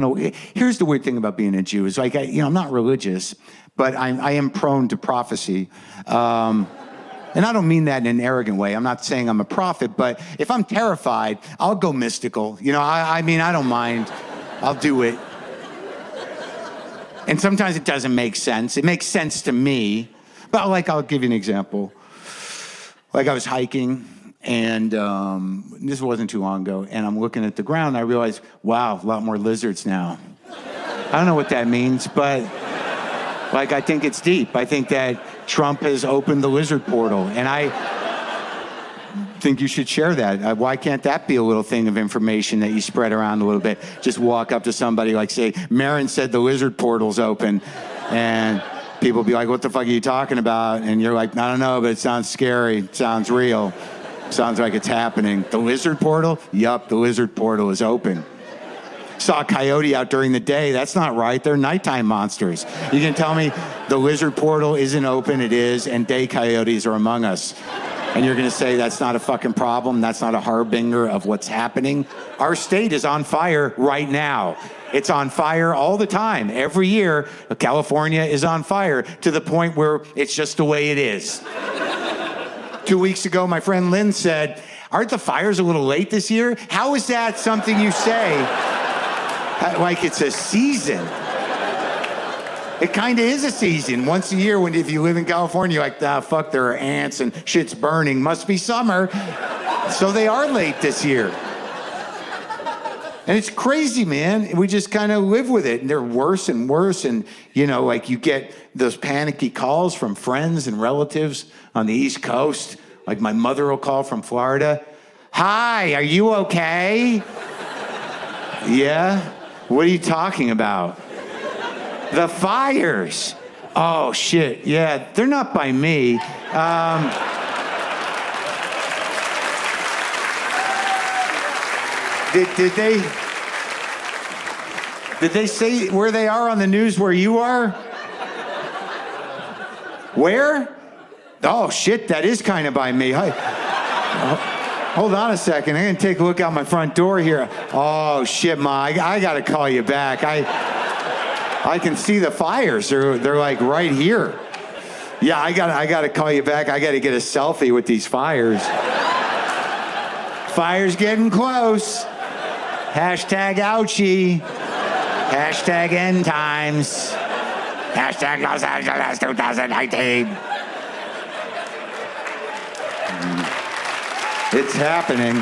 No, here's the weird thing about being a Jew is like, I'm not religious, but I am prone to prophecy. And I don't mean that in an arrogant way. I'm not saying I'm a prophet, but if I'm terrified, I'll go mystical. I mean, I don't mind. I'll do it. And sometimes it doesn't make sense. It makes sense to me. But I'll give you an example. I was hiking, and this wasn't too long ago, and I'm looking at the ground, and I realized, wow, a lot more lizards now. I don't know what that means, but I think it's deep. I think that Trump has opened the lizard portal, and I think you should share that. Why can't that be a little thing of information that you spread around a little bit? Just walk up to somebody say, Maron said the lizard portal's open, and people be like, what the fuck are you talking about? And you're like, I don't know, but it sounds scary. It sounds real. Sounds like it's happening. The lizard portal? Yup, the lizard portal is open. Saw a coyote out during the day. That's not right. They're nighttime monsters. You can tell me the lizard portal isn't open. It is, and day coyotes are among us. And you're going to say that's not a fucking problem? That's not a harbinger of what's happening? Our state is on fire right now. It's on fire all the time. Every year, California is on fire to the point where it's just the way it is. 2 weeks ago, my friend Lynn said, aren't the fires a little late this year? How is that something you say? Like it's a season. It kind of is a season. Once a year, if you live in California, you're like, fuck, there are ants and shit's burning. Must be summer. So they are late this year. And it's crazy, man. We just kind of live with it. And they're worse and worse. And, you get those panicky calls from friends and relatives on the East Coast. Like my mother will call from Florida. Hi, are you okay? Yeah? What are you talking about? The fires. Oh, shit. Yeah, they're not by me. Did they say where they are on the news where you are? Where? Oh, shit, that is kind of by me. Hold on a second. I'm going to take a look out my front door here. Oh, shit, Ma, I got to call you back. I can see the fires. They're like right here. Yeah, I got to call you back. I got to get a selfie with these fires. Fire's getting close. Hashtag ouchie. Hashtag end times. Hashtag Los Angeles 2019. It's happening.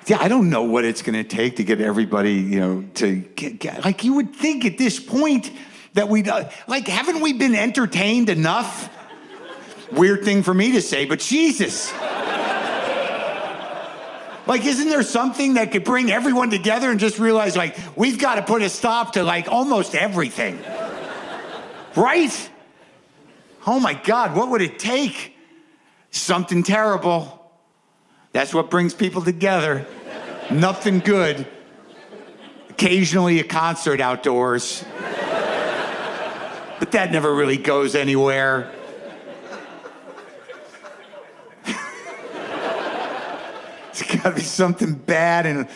Yeah, I don't know what it's going to take to get everybody, to get, you would think at this point that haven't we been entertained enough? Weird thing for me to say, but Jesus. Isn't there something that could bring everyone together and just realize, we've got to put a stop to, almost everything? Right? Oh my God, what would it take? Something terrible. That's what brings people together. Nothing good. Occasionally a concert outdoors. But that never really goes anywhere. It's gotta be something bad and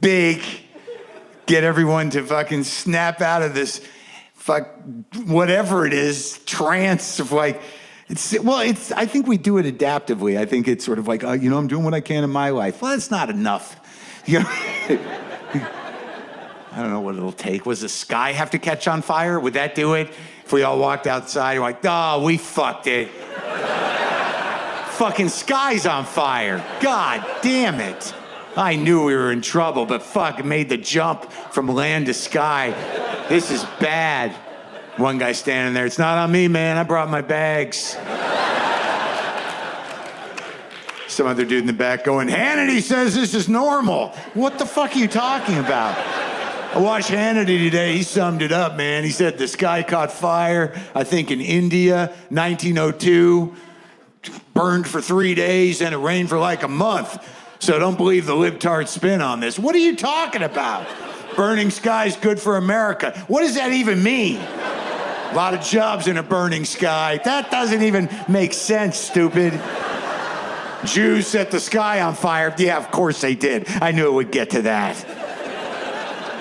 big. Get everyone to fucking snap out of this whatever it is, trance of I think we do it adaptively. I think it's sort of I'm doing what I can in my life. Well, it's not enough. I don't know what it'll take. Was the sky have to catch on fire? Would that do it? If we all walked outside and we fucked it. Fucking sky's on fire. God damn it. I knew we were in trouble, but fuck, it made the jump from land to sky. This is bad. One guy standing there, it's not on me, man. I brought my bags. Some other dude in the back going, Hannity says this is normal. What the fuck are you talking about? I watched Hannity today. He summed it up, man. He said the sky caught fire, I think in India, 1902. Burned for 3 days and it rained for a month. So don't believe the libtard spin on this. What are you talking about? Burning sky's good for America. What does that even mean? A lot of jobs in a burning sky. That doesn't even make sense, stupid. Jews set the sky on fire. Yeah, of course they did. I knew it would get to that.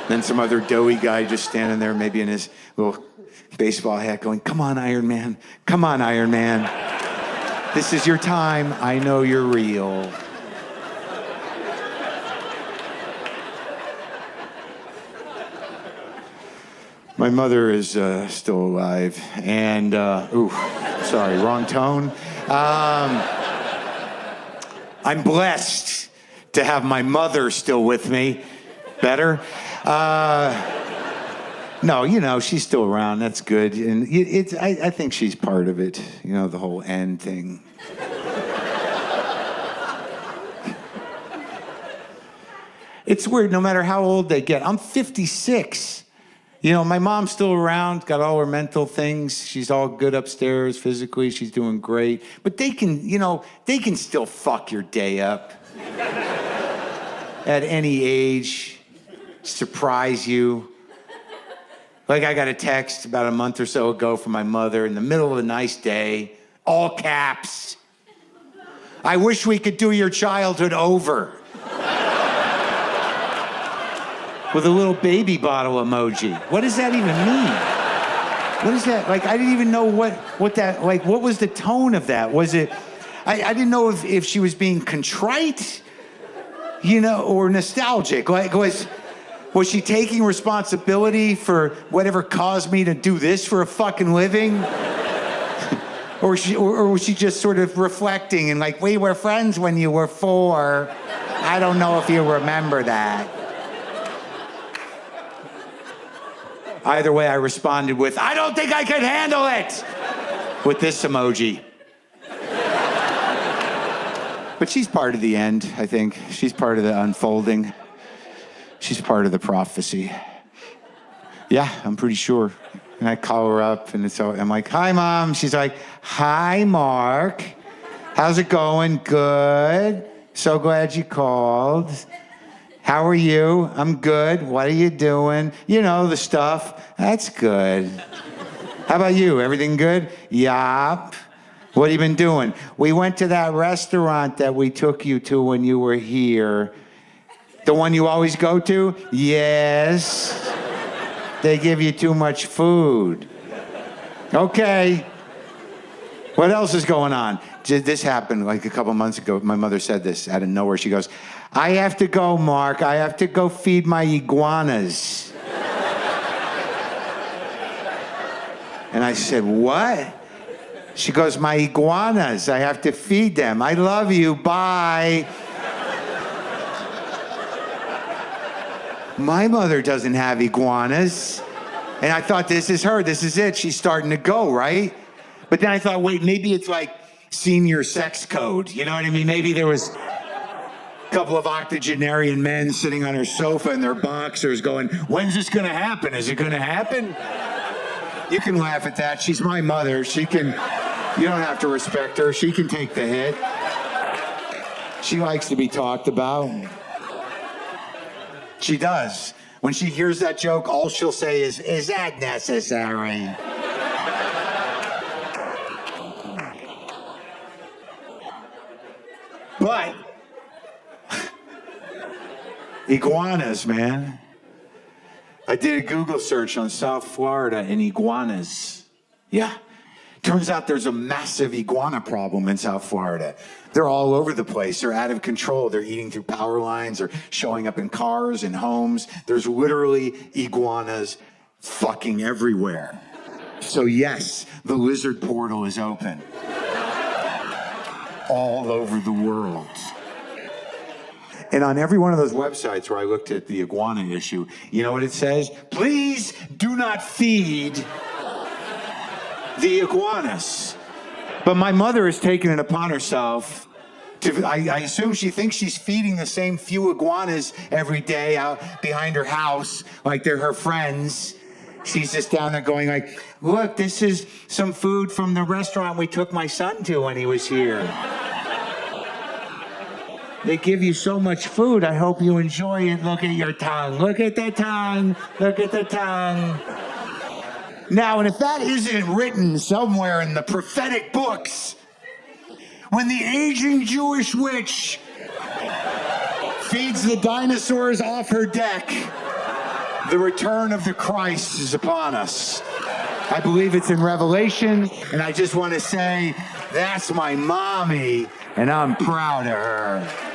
Then some other doughy guy just standing there, maybe in his little baseball hat going, come on, Iron Man. Come on, Iron Man. This is your time. I know you're real. My mother is still alive, and, sorry, wrong tone. I'm blessed to have my mother still with me. Better? No, you know, she's still around. That's good. And I think she's part of it, you know, the whole end thing. It's weird, no matter how old they get. I'm 56. You know, my mom's still around, got all her mental things. She's all good upstairs physically. She's doing great. But they can, you know, they can still fuck your day up. At any age, surprise you. Like I got a text about a month or so ago from my mother in the middle of a nice day, all caps. I wish we could do your childhood over. With a little baby bottle emoji. What does that even mean? What is that? Like, I didn't even know what that, like, what was the tone of that? Was it, I didn't know if she was being contrite, you know, or nostalgic. Like, was she taking responsibility for whatever caused me to do this for a fucking living? or was she just sort of reflecting and like, we were friends when you were 4. I don't know if you remember that. Either way, I responded with, I don't think I can handle it, with this emoji. But she's part of the end, I think. She's part of the unfolding. She's part of the prophecy. Yeah, I'm pretty sure. And I call her up, and I'm like, hi, Mom. She's like, hi, Mark. How's it going? Good. So glad you called. How are you? I'm good. What are you doing? You know, the stuff. That's good. How about you? Everything good? Yup. What have you been doing? We went to that restaurant that we took you to when you were here. The one you always go to? Yes. They give you too much food. Okay. What else is going on? This happened like a couple months ago. My mother said this out of nowhere. She goes, I have to go, Mark. I have to go feed my iguanas. And I said, what? She goes, my iguanas. I have to feed them. I love you. Bye. My mother doesn't have iguanas. And I thought, this is her. This is it. She's starting to go, right? But then I thought, wait, maybe it's like senior sex code. You know what I mean? Maybe there was a couple of octogenarian men sitting on her sofa in their boxers going, when's this going to happen? Is it going to happen? You can laugh at that. She's my mother. She can, you don't have to respect her. She can take the hit. She likes to be talked about. She does. When she hears that joke, all she'll say is that necessary? But iguanas, man. I did a Google search on South Florida and iguanas. Yeah. Turns out there's a massive iguana problem in South Florida. They're all over the place. They're out of control. They're eating through power lines or showing up in cars and homes. There's literally iguanas fucking everywhere. So yes, the lizard portal is open. All over the world. And on every one of those websites where I looked at the iguana issue, you know what it says? Please do not feed the iguanas. But my mother has taken it upon herself to, I assume she thinks she's feeding the same few iguanas every day out behind her house, like they're her friends. She's just down there going like, look, this is some food from the restaurant we took my son to when he was here. They give you so much food. I hope you enjoy it. Look at your tongue. Look at the tongue. Look at the tongue. Now, and if that isn't written somewhere in the prophetic books, when the aging Jewish witch feeds the dinosaurs off her deck, the return of the Christ is upon us. I believe it's in Revelation, and I just want to say, that's my mommy, and I'm proud of her.